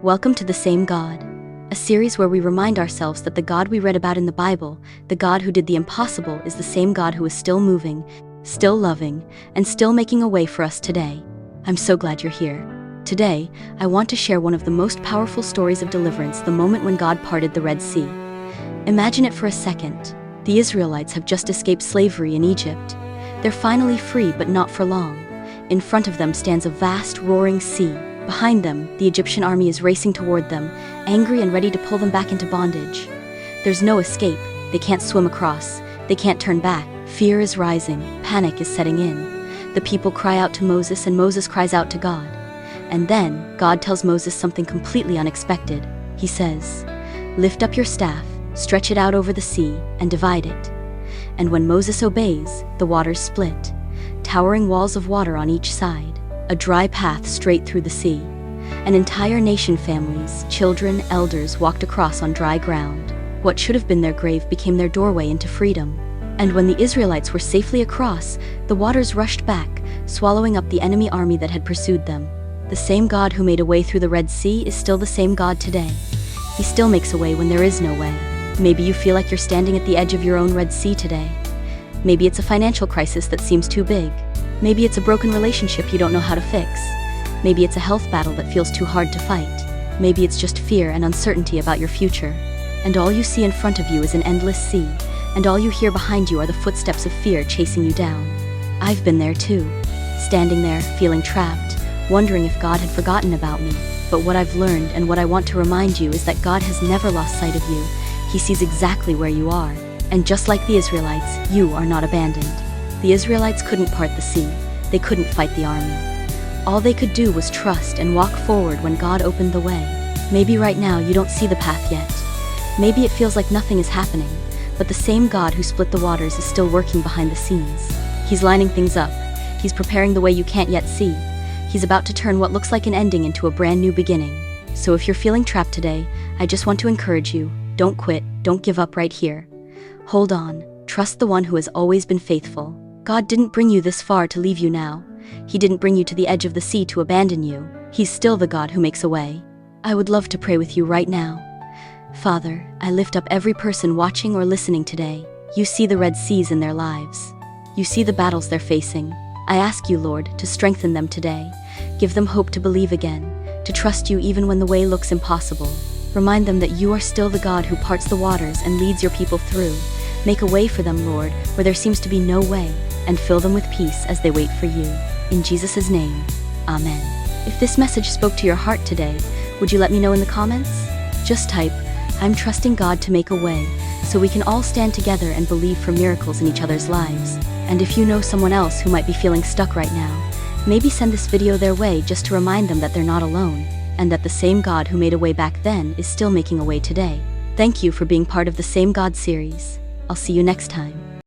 Welcome to The Same God, a series where we remind ourselves that the God we read about in the Bible, the God who did the impossible, is the same God who is still moving, still loving, and still making a way for us today. I'm so glad you're here. Today, I want to share one of the most powerful stories of deliverance, the moment when God parted the Red Sea. Imagine it for a second. The Israelites have just escaped slavery in Egypt. They're finally free, but not for long. In front of them stands a vast, roaring sea. Behind them, the Egyptian army is racing toward them, angry and ready to pull them back into bondage. There's no escape. They can't swim across. They can't turn back. Fear is rising. Panic is setting in. The people cry out to Moses, and Moses cries out to God. And then, God tells Moses something completely unexpected. He says, "Lift up your staff, stretch it out over the sea, and divide it." And when Moses obeys, the waters split, towering walls of water on each side, a dry path straight through the sea. An entire nation, families, children, elders, walked across on dry ground. What should have been their grave became their doorway into freedom. And when the Israelites were safely across, the waters rushed back, swallowing up the enemy army that had pursued them. The same God who made a way through the Red Sea is still the same God today. He still makes a way when there is no way. Maybe you feel like you're standing at the edge of your own Red Sea today. Maybe it's a financial crisis that seems too big. Maybe it's a broken relationship you don't know how to fix. Maybe it's a health battle that feels too hard to fight. Maybe it's just fear and uncertainty about your future. And all you see in front of you is an endless sea, and all you hear behind you are the footsteps of fear chasing you down. I've been there too, standing there, feeling trapped, wondering if God had forgotten about me. But what I've learned and what I want to remind you is that God has never lost sight of you. He sees exactly where you are. And just like the Israelites, you are not abandoned. The Israelites couldn't part the sea. They couldn't fight the army. All they could do was trust and walk forward when God opened the way. Maybe right now you don't see the path yet. Maybe it feels like nothing is happening, but the same God who split the waters is still working behind the scenes. He's lining things up. He's preparing the way you can't yet see. He's about to turn what looks like an ending into a brand new beginning. So if you're feeling trapped today, I just want to encourage you. Don't quit. Don't give up right here. Hold on. Trust the one who has always been faithful. God didn't bring you this far to leave you now. He didn't bring you to the edge of the sea to abandon you. He's still the God who makes a way. I would love to pray with you right now. Father, I lift up every person watching or listening today. You see the Red Seas in their lives. You see the battles they're facing. I ask you, Lord, to strengthen them today. Give them hope to believe again, to trust you even when the way looks impossible. Remind them that you are still the God who parts the waters and leads your people through. Make a way for them, Lord, where there seems to be no way, and fill them with peace as they wait for you. In Jesus' name, Amen. If this message spoke to your heart today, would you let me know in the comments? Just type, "I'm trusting God to make a way," so we can all stand together and believe for miracles in each other's lives. And if you know someone else who might be feeling stuck right now, maybe send this video their way just to remind them that they're not alone, and that the same God who made a way back then is still making a way today. Thank you for being part of the Same God series. I'll see you next time.